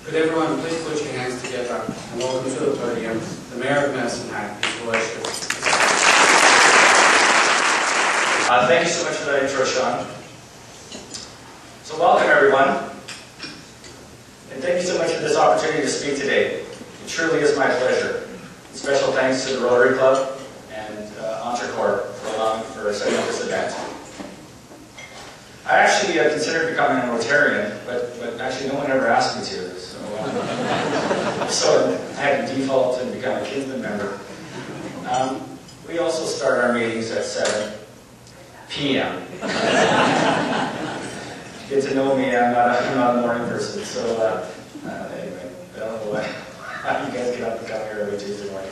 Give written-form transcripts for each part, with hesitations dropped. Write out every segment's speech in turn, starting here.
Could everyone please put your hands together and welcome to the podium the Mayor of Medicine Hat, His Worship. Thank you so much for that intro, Sean. So welcome everyone, and thank you so much for this opportunity to speak today. It truly is my pleasure. Special thanks to the Rotary Club and Entrecourt for allowing for setting up this event. I actually considered becoming a Rotarian, but actually no one ever asked me to, so I had to default and become a Kinsman member. We also start our meetings at 7 p.m. Get to know me, I'm not a morning person, so anyway, I don't know how you guys get up and come here every Tuesday morning.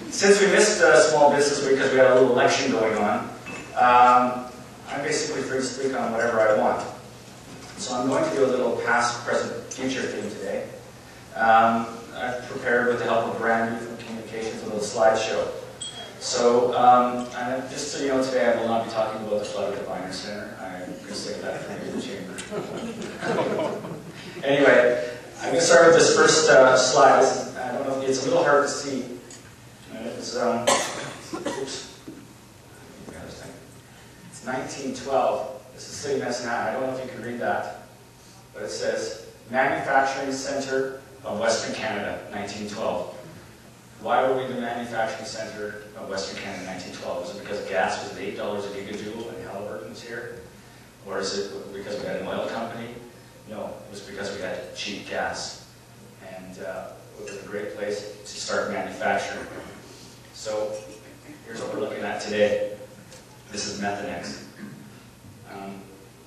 Since we missed Small Business Week because we had a little election going on, I'm basically free to speak on whatever I want. So I'm going to do a little past, present, future theme today. I've prepared with the help of Brandy from Communications a little slideshow. So, just so you know, today I will not be talking about the flood at the Viner Center. I'm going to save that for the chamber. Anyway, I'm going to start with this first slide. I don't know if it's a little hard to see. It's, oops. It's 1912. This is City Medicine Hat. I don't know if you can read that, but it says Manufacturing Center of Western Canada, 1912. Why were we the manufacturing center of Western Canada in 1912? Was it because gas was at $8 a gigajoule and Halliburton was here? Or is it because we had an oil company? No, it was because we had cheap gas. And it was a great place to start manufacturing. So here's what we're looking at today. This is Methanex.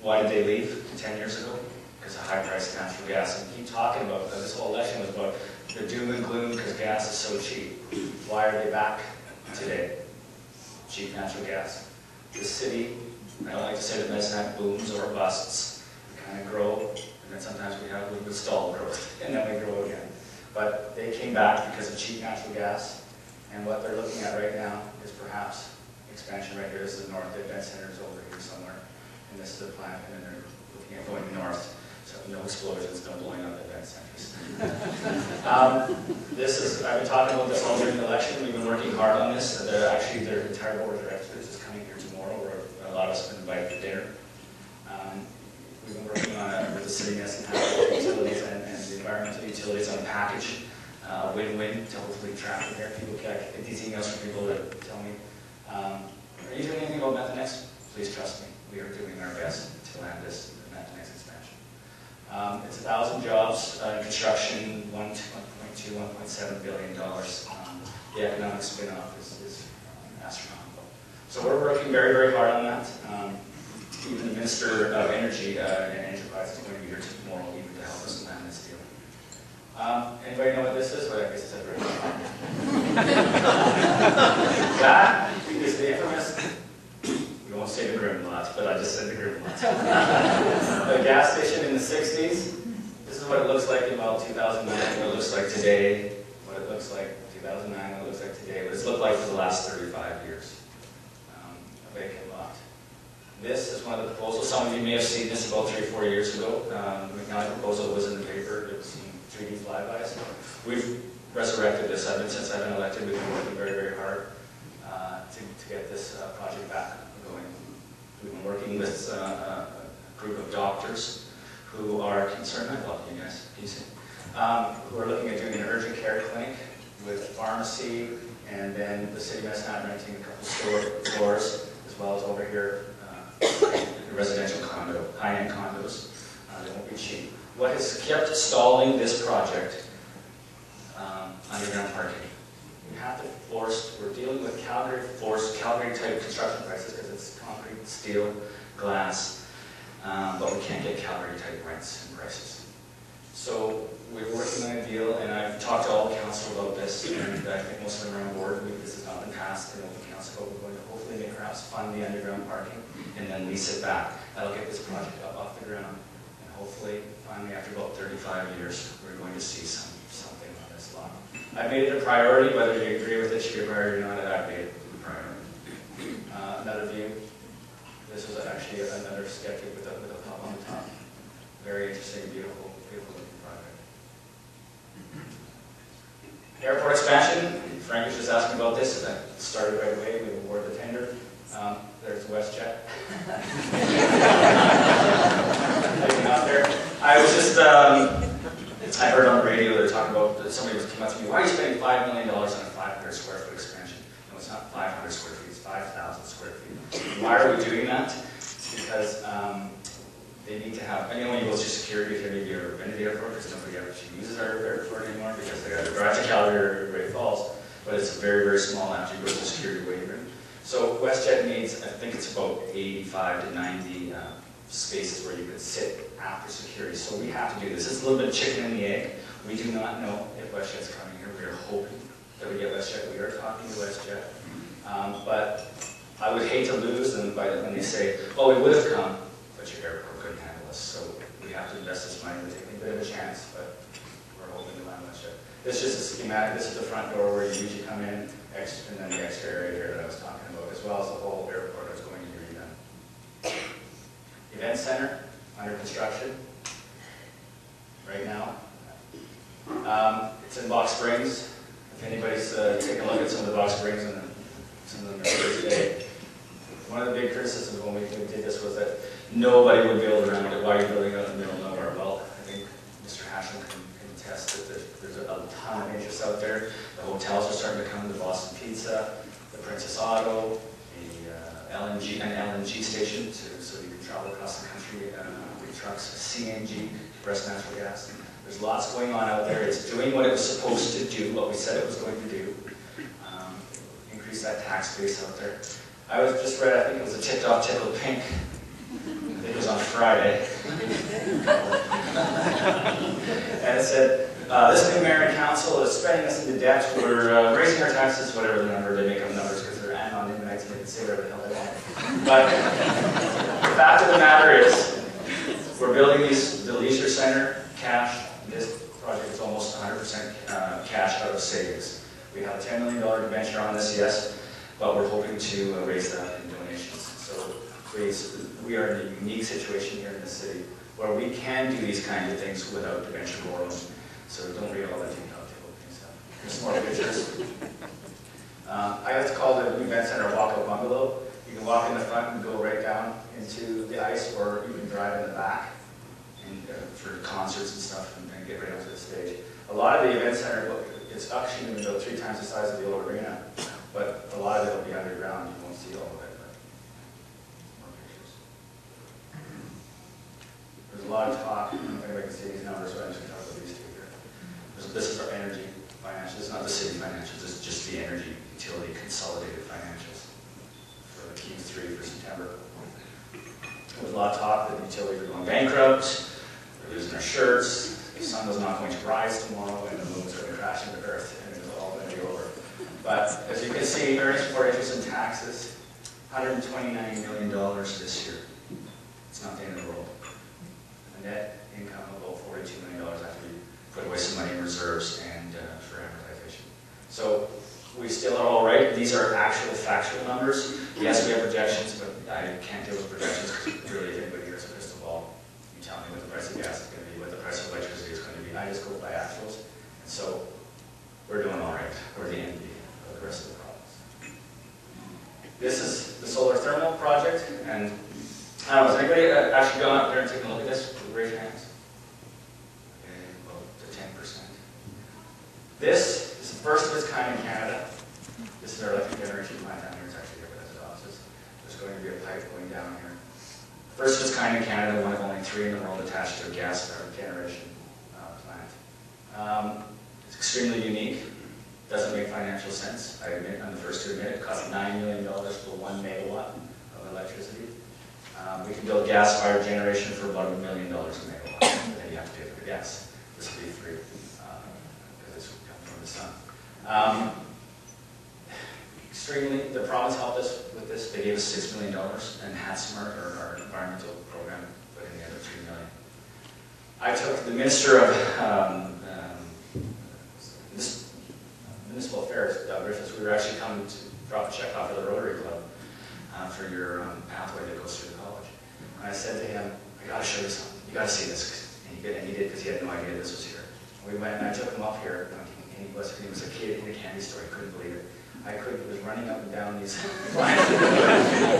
Why did they leave 10 years ago? Because of high price of natural gas. And keep talking about this whole election was about the doom and gloom because gas is so cheap. Why are they back today? Cheap natural gas. The city, I don't like to say that Medicine Hat booms or busts. We kind of grow, and then sometimes we have a little bit of stalled growth, and then we grow again. But they came back because of cheap natural gas, and what they're looking at right now is perhaps expansion right here. This is the north, the event center is over here somewhere, and this is the plant, and then they're looking at going north. So no explosions, no blowing up event centers. I've been talking about this all during the election. We've been working hard on this. Actually, their entire board of directors is coming here tomorrow, where a lot of us have been invited for dinner. We've been working on it with the city Medicine Hat utilities and the environmental utilities on a package, win-win to hopefully trap in there. People get these emails from people that tell me, are you doing anything about Methanex? Please trust me. We are doing our best to land this Methanex expansion. It's 1,000 jobs in construction, $1.2, $1.7 billion. The economic spin-off is astronomical. So we're working very, very hard on that. Even the Minister of Energy and Enterprise is going to be here tomorrow even to help us land this deal. Anybody know what this is? Well, I guess it's a very That is the infamous, we won't say the Grimlots, but I just said the Grimlots. The gas station in the 60s. This is what it looks like in about 2009, what it looks like today, what it looks like in 2009, what it looks like today, what it's looked like for the last 35 years. A vacant lot. This is one of the proposals. Some of you may have seen this about 3 or 4 years ago. The McNally proposal was in the paper. It was some 3D flybys. We've resurrected this. Since I've been elected, we've been working very, very hard to get this project back going. We've been working with a group of doctors who are concerned, I love you guys, who are looking at doing an urgent care clinic with pharmacy, and then the city of Medicine Hat renting a couple stores, as well as over here, residential condo, high-end condos. They won't be cheap. What has kept stalling this project? Underground parking. We have to we're dealing with Calgary type construction prices because it's concrete, steel, glass, but we can't get Calgary type rents and prices. So we're working on a deal, and I've talked to all the council about this, and I think most of them are on board. This has not been passed in open council, but we're going to hopefully perhaps fund the underground parking and then lease it back. That'll get this project up off the ground, and hopefully, finally, after about 35 years, we're going to see something on this lot. I've made it a priority. Whether you agree with it should be a priority or not, I've made it a priority. Another view. This was actually another sketch with a pub on the top. Very interesting, beautiful, beautiful looking project. Airport expansion, Frank was just asking about this, and I started right away. We awarded the tender. There's WestJet. Hanging out there. I was just, I heard on the radio they're talking about, somebody was coming up to me, why are you spending $5 million on a 500 square foot expansion? No, it's not 500 square feet, it's 5,000 square feet. Why are we doing that? Because they need to have, I know when you go through security, if you ever been to the airport, because nobody actually uses our airport anymore, because they got to drive to Calgary or Great Falls, but it's very, very small after you go through security waiting room. So WestJet needs, I think it's about 85 to 90 spaces where you could sit after security. So we have to do this. It's a little bit of chicken and the egg. We do not know if WestJet's coming here. We are hoping that we get WestJet. We are talking to WestJet. But I would hate to lose them when they say, well, we would have come, but your airport couldn't handle us. So we have to invest this money. We're taking a bit of a chance, but we're hoping to land WestJet. This is just a schematic. This is the front door where you usually come in, and then the extra area here that I was talking about, as well as the whole airport that's going to be redone. Event center, under construction right now. It's in Box Springs. If anybody's taken a look at some of the Box Springs and some of them are here today, one of the big criticisms when we did this was that nobody would build around it. Why are you building out in the middle of nowhere? Well, I think Mr. Hashem can attest that there's a ton of interest out there. The hotels are starting to come, the Boston Pizza, the Princess Auto, the LNG station, so you can travel across the country with trucks, CNG, compressed natural gas. There's lots going on out there. It's doing what it was supposed to do, what we said it was going to do. Increase that tax base out there. I was just read, I think it was a Ticked Off Tickled Pink. I think it was on Friday. And it said, this new mayor and council is spending us into debt. We're raising our taxes, whatever the number, they make up numbers because they're anonymous, they can say whatever the hell they want. But the fact of the matter is, we're building the leisure center, cash. This project is almost 100% cash out of savings. We have a $10 million debenture on this, yes, but we're hoping to raise that in donations. So we are in a unique situation here in the city where we can do these kinds of things without debenture borrowing. So don't read all that detail things up. Here's some more pictures. I like to call the event center a walk-up bungalow. You can walk in the front and go right down into the ice, or you can drive in the back and, for concerts and stuff and get right onto the stage. A lot of the event center, it's actually about 3 times the size of the old arena, but a lot of it will be underground. You won't see all of it. But more pictures. There's a lot of talk. I don't know if anybody can see these numbers, but I'm just going to talk about these two here. This is our energy financials. This is not the city financials. This is just the energy utility consolidated financials for the Q3 for September. There was a lot of talk that the utilities are going bankrupt. We're losing our shirts. The sun was not going to rise tomorrow, and the moon was going to crash into Earth, and it was all going to be over. But as you can see, earnings before interest and taxes, $129 million this year. It's not the end of the world. A net income of about $42 million after we put away some money in reserves and for amortization. So we still are all right. These are actual factual numbers. Yes, we have projections, but I can't deal with projections because really, if anybody here has a crystal ball, you tell me what the price of gas is going to be, what the price of electricity is going to be. I just go by actuals. And so we're doing all right. We're the envy of the rest of the province. This is the solar thermal project, and I don't know, has anybody actually gone up there and taken a look at this? Raise your hands. Okay, about to 10%. This is the first of its kind in Canada. This is our electric generation plant down here. It's actually here with us offices. There's going to be a pipe going down here. First of its kind in Canada, one of only 3 in the world attached to a gas generation plant. It's extremely unique. Doesn't make financial sense. I admit, I'm the first to admit it. It cost $9 million for 1 megawatt of electricity. We can build gas-fired generation for about $1 million a megawatt, but then you have to pay for the gas. This will be free because it's come from the sun. The province helped us with this. They gave us $6 million, and HATSMART, or our environmental program, put in the other $3 million. I took the Minister of Municipal Affairs, Doug Griffiths. We were actually coming to drop a check off at the Rotary Club for your pathway that goes through the college. And I said to him, I got to show you something. You got to see this. he did because he had no idea this was here. We went and I took him up here, and he was a kid in a candy store. He couldn't believe it. He was running up and down these lines,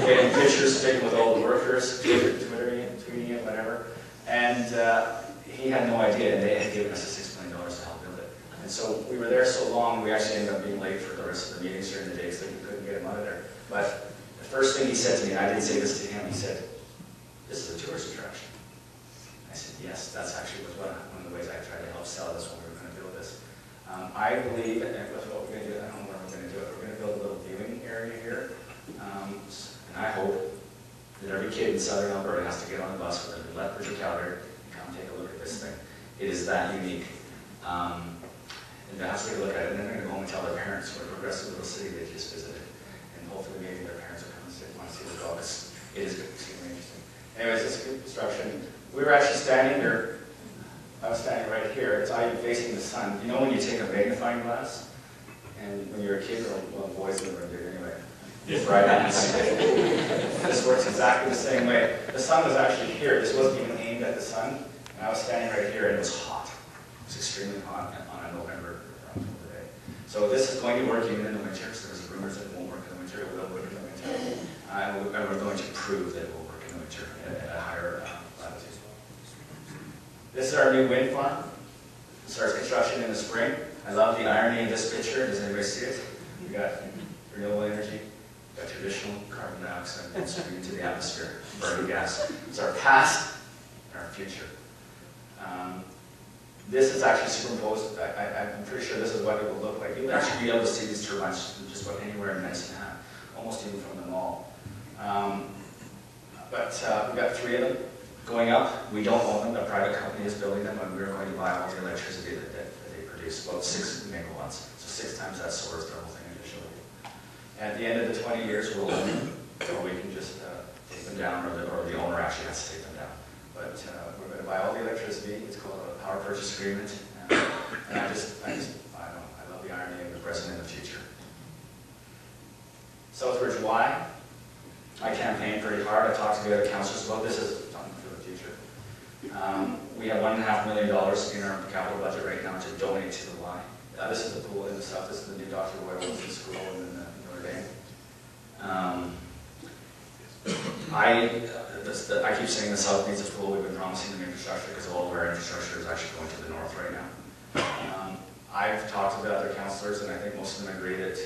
getting pictures taken with all the workers, tweeting it, whatever. And he had no idea, and they had given us $6 million to help build it. And so we were there so long, we actually ended up being late for the rest of the meetings during the day, so we couldn't get him out of there. But the first thing he said to me, and I didn't say this to him, he said, "This is a tourist attraction." I said, "Yes, that's actually one of the ways I tried to help sell this when we were going to build this." I believe, and with what we're going to do, I don't know where we're going to do it, we're going to build a little viewing area here. And I hope that every kid in southern Alberta has to get on the bus with a Lethbridge or Calgary and come take a look at this thing. It is that unique. And they have to take a look at it, and then they're going to go home and tell their parents what a progressive little city they just visited. And hopefully maybe their parents will come and want to see the dog. It is extremely interesting. Anyways, it's a good construction. We were actually standing there. I was standing right here. It's I'm facing the sun. You know when you take a magnifying glass, and when you're a kid, or well, boys in the room did anyway. It's right on. This works exactly the same way. The sun was actually here. This wasn't even aimed at the sun, and I was standing right here, and it was hot. It was extremely hot on a November or October day. So this is going to work even in the winter. So there's rumors that it won't work in the winter. It will work in the winter, and we're going to prove that it will work in the winter at a higher latitude. This is our new wind farm. It starts construction in the spring. I love the irony of this picture. Does anybody see it? We got renewable energy, we got traditional carbon dioxide spewing into the atmosphere, burning gas. It's our past and our future. This is actually superimposed. I'm pretty sure this is what it will look like. You'll actually be able to see these turbines just about anywhere in Medicine Hat, almost even from the mall. But we've got 3 of them going up. We don't own them. A private company is building them, and we're going to buy all the electricity that they produce, about 6 megawatts. So 6 times that solar thermal thing I just showed you. And at the end of the 20 years, we'll own them, or we can just take them down, or the owner actually has to take them down. But we're going to buy all the electricity. It's called a power purchase agreement. And I don't know, I love the irony of the present and the future. Southridge Y. I campaigned pretty hard. I talked to the other councillors about this as something for the future. We have $1.5 million in our capital budget right now to donate to the Y. This is the pool in the south. This is the new Dr. Royal Wilson School in Notre Dame. I keep saying the south needs a pool. We've been promising them infrastructure because all of our infrastructure is actually going to the north right now. I've talked to other councillors, and I think most of them agree that,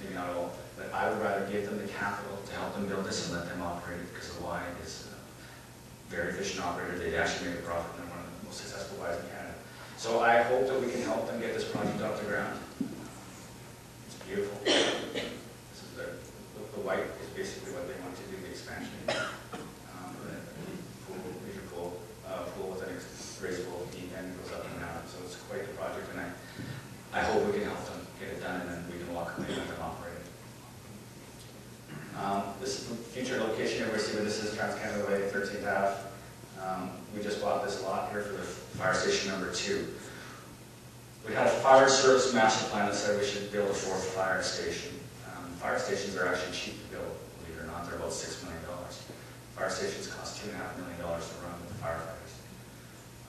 maybe not all, but I would rather give them the capital to help them build this and let them operate it, because the Y is a very efficient operator. They actually make a profit, and they're one of the most successful Ys in Canada. So I hope that we can help them get this project off the ground. It's beautiful. This is the white is basically what they want to do, the expansion. Pool with an raisable heat and goes up and down. So it's quite the project, and I hope we can help them get it done, and then we can walk away with them operating. This is the future location here. We see where this is, Trans-Canada Way, 13th Ave. We just bought this lot here for the fire station number 2. We had a fire service master plan that said we should build a 4th fire station. Fire stations are actually cheap to build, believe it or not. They're about $6 million. Fire stations cost $2.5 million to run with the firefighters.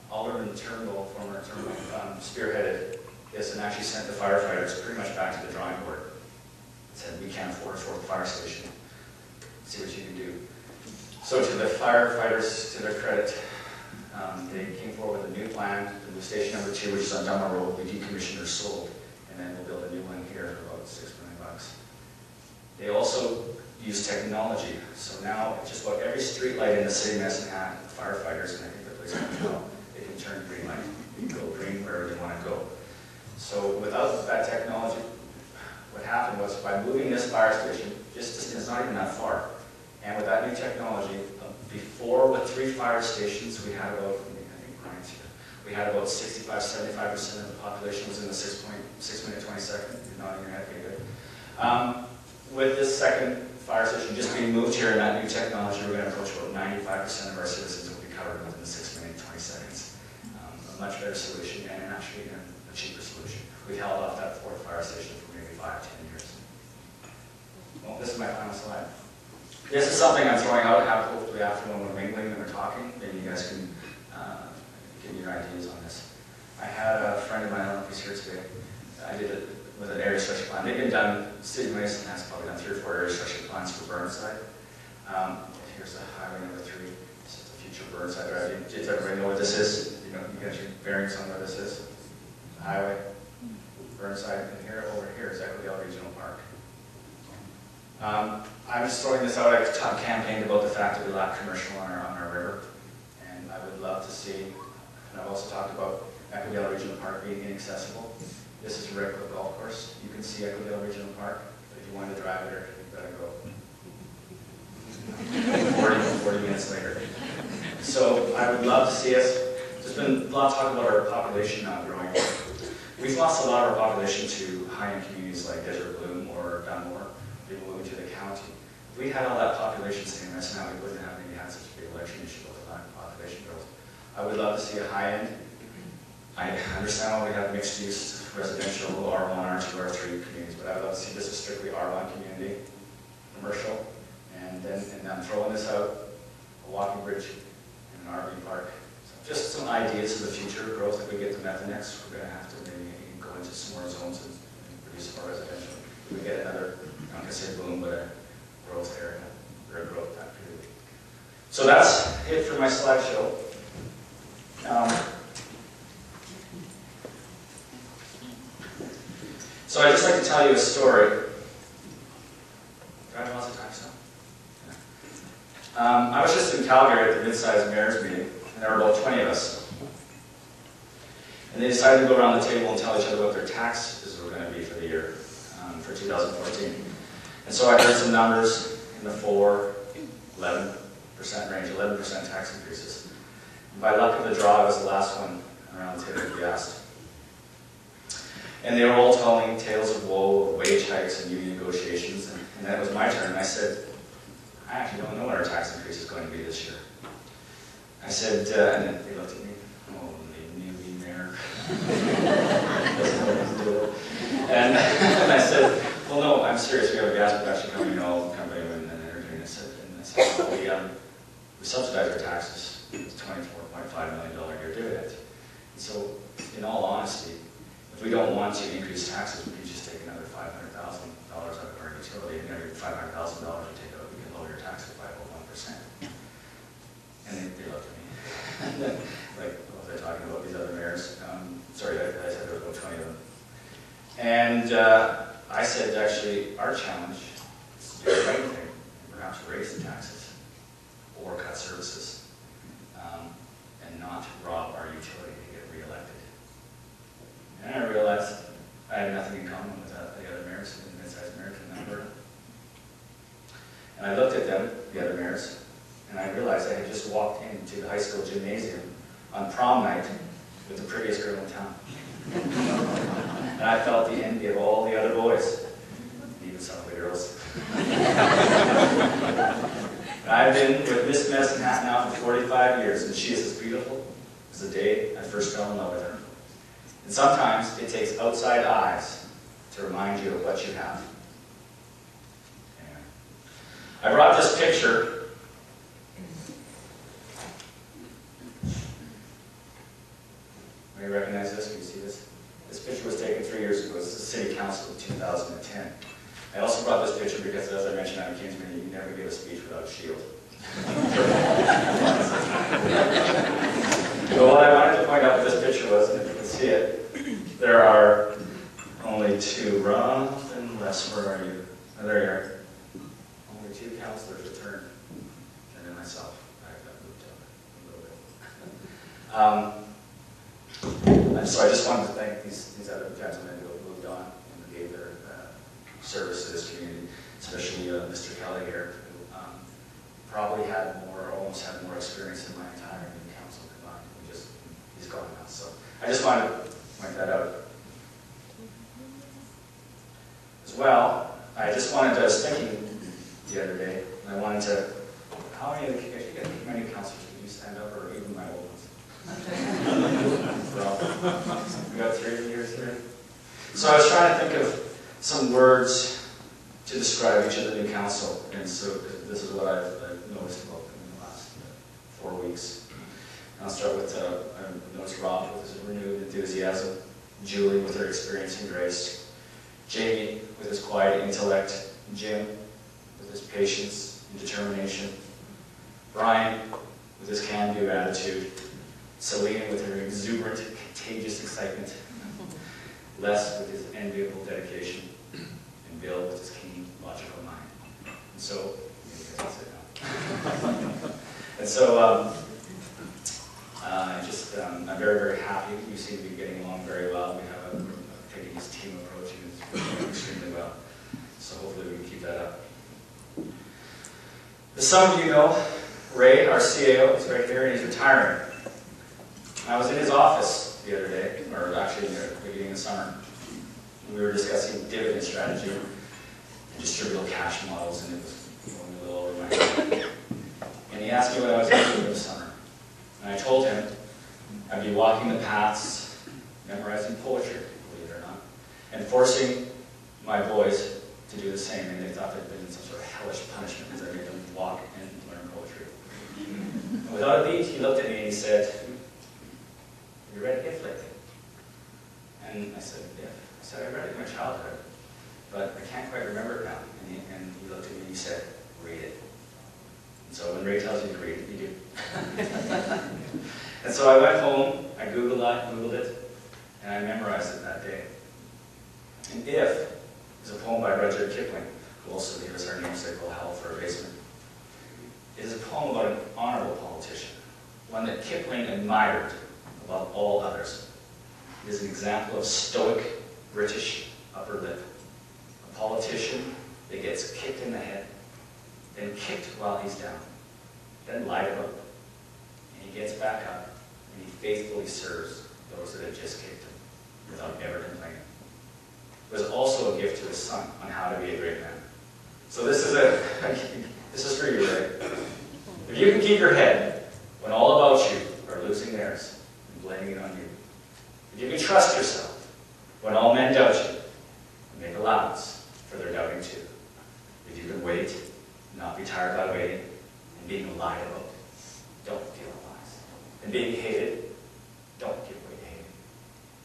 Alderman Turnbull, former Turnbull, spearheaded this and actually sent the firefighters pretty much back to the drawing board. Said, we can't afford a 4th fire station. See what you can do. So to the firefighters, to their credit, they came forward with a new plan, the new station number 2, which is on Dunmore Road. We decommissioned or sold, and then we'll build a new one here for about $6 million. They also use technology. So now just about every street light in the city of Medicine Hat, firefighters, and I think the police can know, they can turn green light. You can go green wherever they want to go. So without that technology, what happened was by moving this fire station, it's not even that far, and with that new technology, before with 3 fire stations, we had about, I think Brian's here, we had about 65–75% of the population was in the 6 minute 20 second. You're nodding your head, okay, good. With this second fire station just being moved here and that new technology, we're going to approach about 95% of our citizens will be covered within 6 minutes, 20 seconds. A much better solution, and actually a cheaper solution. We held off that 4th fire station for maybe 5–10 years. Well, this is my final slide. This is something I'm throwing out, hopefully after when we're mingling and we're talking, maybe you guys can give me your I had a friend of mine, I don't know if he's here today, I did it with an area structure plan. They've been done, City of Mason has probably done 3 or 4 area structure plans for Burnside. Here's the highway number 3. This is the future Burnside Drive. Does everybody know what this is? You know, you got your bearings on where this is? The highway, Burnside, and here, over here is Equidale Regional Park. I'm just throwing this out. I've campaigned about the fact that we lack commercial on our river, and I would love to see, and I've also talked about Equidale Regional Park being inaccessible. This is a regular golf course. You can see Equidale Regional Park, but if you want to drive there, you've got to go 40 minutes later. So I would love to see us, there's been a lot of talk about our population now growing. We've lost a lot of our population to high-end communities like Desert Bloom or Dunmore, people moving to the county. If we had all that population staying in us now, we wouldn't have maybe had such a big election issue with the lack of population growth. I would love to see a high-end. I understand why we have mixed-use residential, R1, R2, R3 communities, but I would love to see this as strictly R1 community, commercial, and I'm throwing this out, a walking bridge and an RV park. So just some ideas for the future growth. If we get to Methanex, we're going to have to maybe go into some more zones and produce more residential. If we get another, I'm not going to say boom, but a growth area, or a growth time period. So that's it for my slideshow. So I'd just like to tell you a story. Do I have lots of time still? Yeah. I was just in Calgary at the mid-sized mayor's meeting, and there were about 20 of us. And they decided to go around the table and tell each other what their taxes were going to be for the year, for 2014. And so I heard some numbers in the 4-11% range, 11% tax increases. And by luck of the draw, I was the last one around the table to be asked. And they were all telling tales of woe, of wage hikes and union negotiations, and then it was my turn, and I said, I actually don't know what our tax increase is going to be this year. I said, and then they looked at me, oh, the newbie mayor. Doesn't know what to do. And I said, well, no, I'm serious, we have a gas production company, all company and energy, and I said, well, we subsidize our taxes, it's $24.5 million a year dividend. And so, in all honesty, if we don't want to increase taxes, we can just take another $500,000 out of our utility, and every $500,000 we take out, we can lower your taxes by about 1%. And they looked at me, like, what was I talking about, these other mayors? Sorry, I said there were about 20 of them. And I said, actually, our challenge is to do the right thing, and perhaps raise the taxes, or cut services, and not rob our utility to get reelected. And I realized I had nothing in common with the other mayors, the mid-sized mayors in Alberta. And I looked at them, the other mayors, and I realized I had just walked into the high school gymnasium on prom night with the prettiest girl in town. And I felt the envy of all the other boys, even some of the girls. I've been with Miss Medicine Hat now for 45 years, and she is as beautiful as the day I first fell in love with her. And sometimes it takes outside eyes to remind you of what you have. Anyway. I brought this picture. May you recognize this? Can you see this? This picture was taken 3 years ago. This is the City Council of 2010. I also brought this picture because, as I mentioned on the King's meeting, you never give a speech without a shield. So what I wanted to point out with this picture was, and if you can see it, there are only 2, rough and less. Where are you? Oh, there you are. Only 2 councillors returned, and then myself. I got moved up a little bit. So I just wanted to thank these other gentlemen who have moved on and gave their service to this community, especially Mr. Kelly here, who probably had more, almost had more experience than my entire new council combined. He's gone now. So I just wanted to point that out. As well, I was thinking the other day, and I wanted to, how many councillors can you stand up, or even my old ones? Well, we got 3 years here. So I was trying to think of some words to describe each of the new council, and so this is what I've noticed about them in the last 4 weeks. And I'll start with, I noticed Rob with his renewed enthusiasm, Julie with her experience and grace, Jamie with his quiet intellect, Jim with his patience and determination, Brian with his can-do attitude, Celine with her exuberant, contagious excitement, Les with his enviable dedication, and Bill with his keen, logical mind. And so, you guys sit down. And so, I'm very, very happy. You seem to be getting along very well. We have taking this team approach, and it's going extremely well. So hopefully we can keep that up. As some of you know, Ray, our CAO, is right here, and he's retiring. I was in his office the other day, or actually in the beginning of summer. We were discussing dividend strategy and distributable cash models, and it was going a little over my head. And he asked me what I was going to do this summer. And I told him I'd be walking the paths, memorizing poetry, believe it or not, and forcing my boys to do the same. And they thought there'd been some sort of hellish punishment because I made them walk and learn poetry. And without a beat, he looked at me and he said, "Have you read If lately?" And I said, "If." I said, "I read it in my childhood, but I can't quite remember it now." And he looked at me and he said, "Read it." And so when Ray tells you to read it, you do. And so I went home, I Googled it, and I memorized it that day. And If is a poem by Rudyard Kipling, who also gave us our namesake called Howl for a Basement. It is a poem about an honorable politician, one that Kipling admired above all others. It is an example of stoic British upper lip. A politician that gets kicked in the head, then kicked while he's down, then lied about, and he gets back up, and he faithfully serves those that have just kicked him without ever complaining. It was also a gift to his son on how to be a great man. So this is for you, Ray. If you can keep your head when all about you are losing theirs and blaming it on you, if you can trust yourself when all men doubt you, and make allowance for their doubting too, if you can wait, not be tired by waiting, and being lied about, don't feel lies. And being hated, don't give way to hating.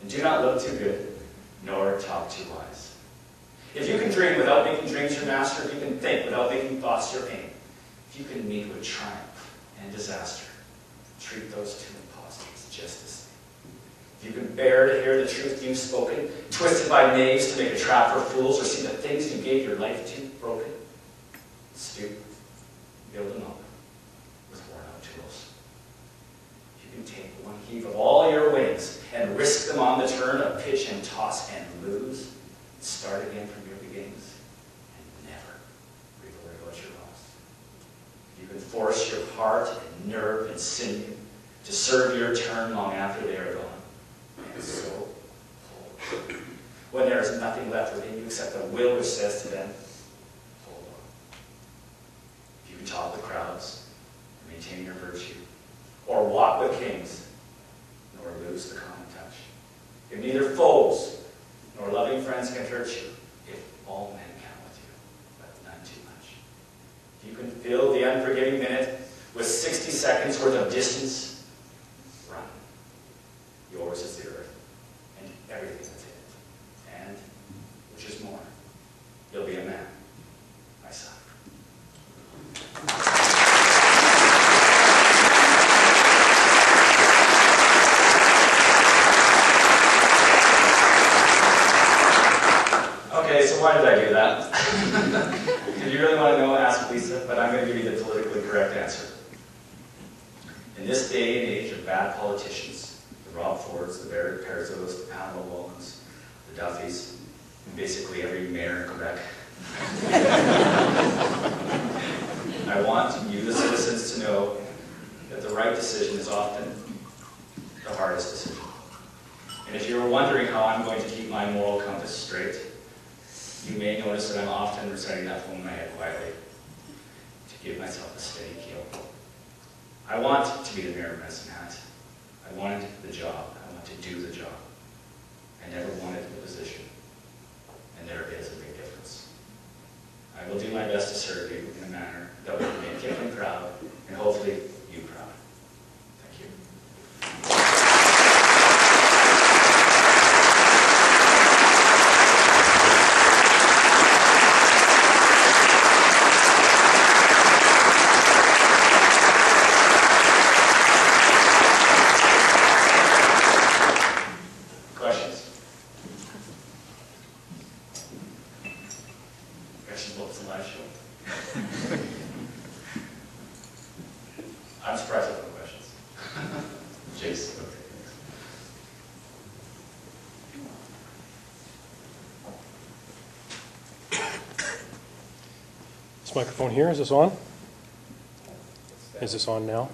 And do not look too good, nor talk too wise. If you can dream without making dreams your master, if you can think without making thoughts your aim, if you can meet with triumph and disaster, treat those two impostors just the same. If you can bear to hear the truth you've spoken, twisted by knaves to make a trap for fools, or see the things you gave your life to broken, stoop, build them up with worn-out tools. You can take one heave of all your wings and risk them on the turn of pitch and toss and lose, and start again from your beginnings, and never worry about your loss. You can force your heart and nerve and sinew to serve your turn long after they are gone, and so hold. When there is nothing left within you except the will which says to them, hold on. If you can talk with crowds and maintain your virtue, or walk with kings, nor lose the common touch. If neither foes nor loving friends can hurt you, if all men count with you, but none too much. If you can fill the unforgiving minute with 60 seconds worth of distance, run. Yours is the earth, and everything that's in it. And, which is more, you'll be a man, my son. Okay, so why did I do that? If you really want to know, ask Lisa, but I'm going to give you the politically correct answer. In this day and age of bad politicians, the Rob Fords, the Barrett Perzos, the Pamela Wallens, the Duffys, and basically every mayor in Quebec, I want you, the citizens, to know that the right decision is often the hardest decision. And if you were wondering how I'm going to keep my moral compass straight, you may notice that I'm often reciting that poem in my head quietly to give myself a steady keel. I want to be the mayor of Medicine Hat. I wanted the job. I want to do the job. I never wanted the position. And there is a big difference. I will do my best to serve you in a manner that will make Kipling proud, and hopefully you proud. Thank you. microphone here, is this on? Is this on now?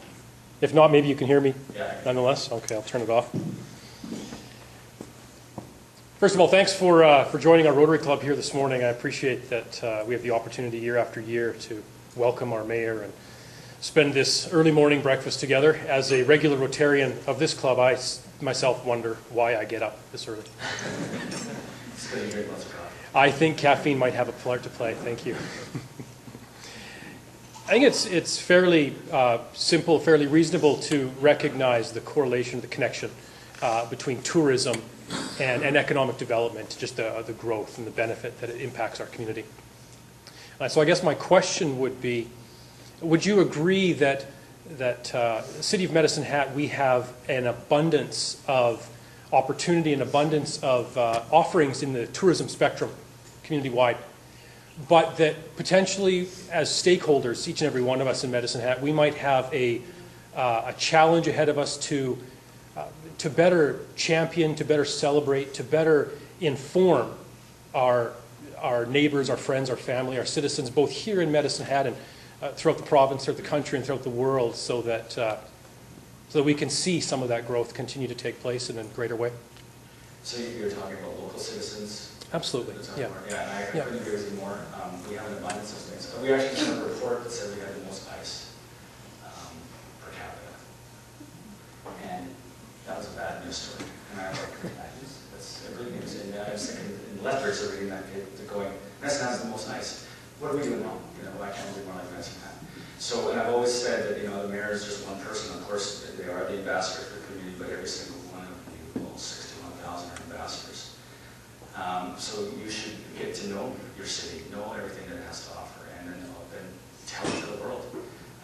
If not, maybe you can hear me nonetheless. Okay, I'll turn it off. First of all, thanks for joining our Rotary Club here this morning. I appreciate that we have the opportunity year after year to welcome our mayor and spend this early morning breakfast together. As a regular Rotarian of this club, I myself wonder why I get up this early. I think caffeine might have a part to play. Thank you. I think it's fairly simple, fairly reasonable to recognize the correlation, the connection between tourism and economic development, just the growth and the benefit that it impacts our community. So I guess my question would be, would you agree that the City of Medicine Hat, we have an abundance of opportunity, an abundance of offerings in the tourism spectrum, community-wide, but that potentially as stakeholders, each and every one of us in Medicine Hat, we might have a challenge ahead of us to better champion, to better celebrate, to better inform our neighbors, our friends, our family, our citizens, both here in Medicine Hat and throughout the province, throughout the country, and throughout the world, so that we can see some of that growth continue to take place in a greater way. So you're talking about local citizens? Absolutely, yeah. Yeah, and I couldn't agree with you more. We have an abundance of things. We actually have a report that said we had the most ice per capita. And that was a bad news story. And I was like, that's a good news. And I was thinking, in Lethbridge, they're reading that, they're going, Medicine Hat has the most ice. What are we doing wrong? Why can't we be more like Medicine Hat? So, and I've always said that, the mayor is just one person. Of course, they are the ambassador for the community, but every single one of you, all 61,000 are ambassadors. So you should get to know your city, know everything that it has to offer, and then tell it to the world.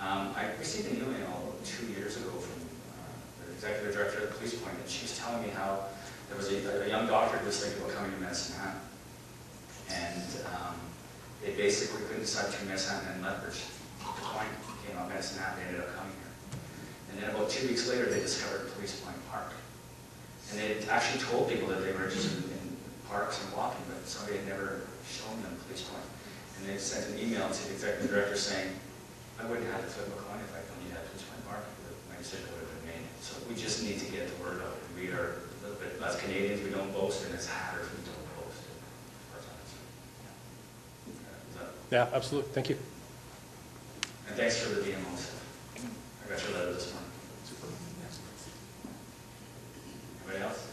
I received an email 2 years ago from the executive director of the police point, and she was telling me how there was a young doctor who was thinking about coming to Medicine Hat. And they basically couldn't decide between Medicine Hat and Lethbridge. The point came out Medicine Hat, they ended up coming here. And then about 2 weeks later, they discovered Police Point Park. And they had actually told people that they were interested in parks and walking, but somebody had never shown them Police Point. And they sent an email to the executive director saying, I wouldn't have to flip a coin if I thought you had Police Point Park. My decision would have been made. So we just need to get the word out. We are a little bit, as Canadians, we don't boast, and as Hatters, we don't boast. Yeah, absolutely. Thank you. And thanks for the DMO stuff. I got your letter this morning. Anybody else?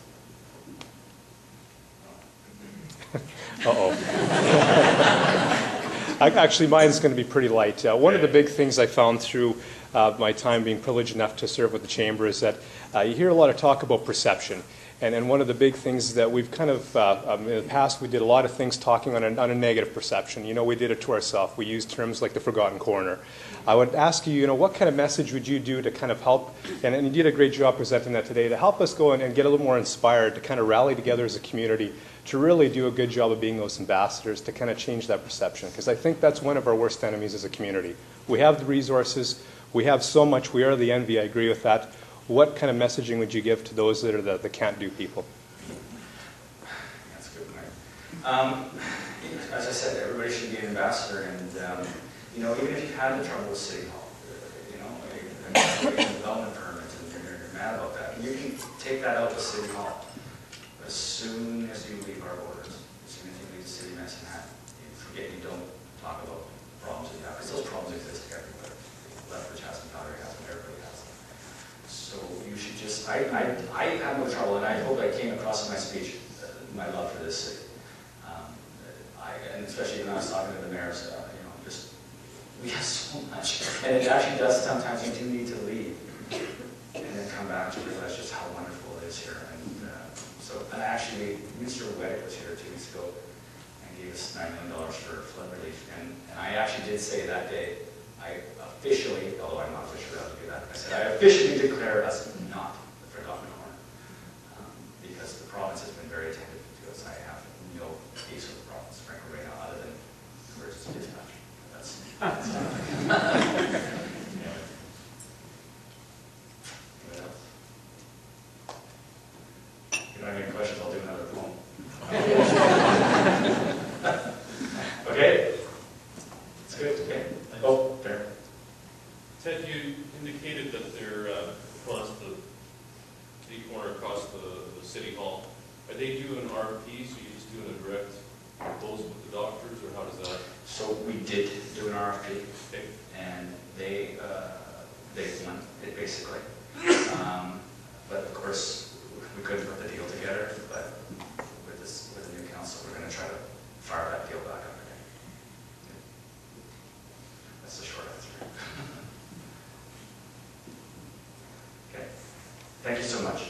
Actually, mine's going to be pretty light. One of the big things I found through my time being privileged enough to serve with the Chamber is that you hear a lot of talk about perception. And one of the big things that we've kind of, in the past, we did a lot of things talking on a negative perception. We did it to ourselves. We used terms like the forgotten corner. I would ask you, what kind of message would you do to kind of help, and you did a great job presenting that today, to help us go and get a little more inspired, to kind of rally together as a community, to really do a good job of being those ambassadors, to kind of change that perception. Because I think that's one of our worst enemies as a community. We have the resources. We have so much. We are the envy. I agree with that. What kind of messaging would you give to those that are the can't-do people? That's a good point. As I said, everybody should be an ambassador, and even if you've had the trouble with City Hall, a development permit, and you're mad about that, you can take that out with City Hall. As soon as you leave our borders, as soon as you leave the city of Medicine Hat, you don't talk about problems that you have, because those problems exist everywhere. Lethbridge has them, Calgary has them, everybody has them. So you should just, I have no trouble, and I hope I came across in my speech, my love for this city. And especially when I was talking to the mayors, we have so much. And it actually does sometimes, you do need to leave and then come back to realize just how wonderful it is here. And actually, Mr. Weddick was here 2 weeks ago and gave us $9 million for flood relief. And I actually did say that day, I officially, although I'm not officially allowed to do that, I said I officially declare us not the forgotten corner. Because the province has been very attentive to us. I have no peace with the province, frankly, right now, other than emergency dispatch. That's If you don't have any questions, I'll do another poem. Okay? It's good, okay? Oh, there. Ted, you indicated that they're across the corner across the city hall. Are they doing RFPs, or you just doing a direct proposal with the doctors, or how does that? So we did do an RFP, Okay. and they won it basically. But of course, we couldn't put the deal together. But with the new council, we're going to try to fire that deal back up again. That's the short answer. Okay. Thank you so much.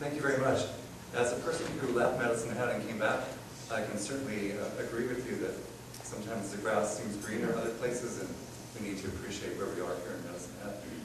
Thank you very much. As a person who left Medicine Hat and came back, I can certainly agree with you that sometimes the grass seems greener other places, and we need to appreciate where we are here in Medicine Hat.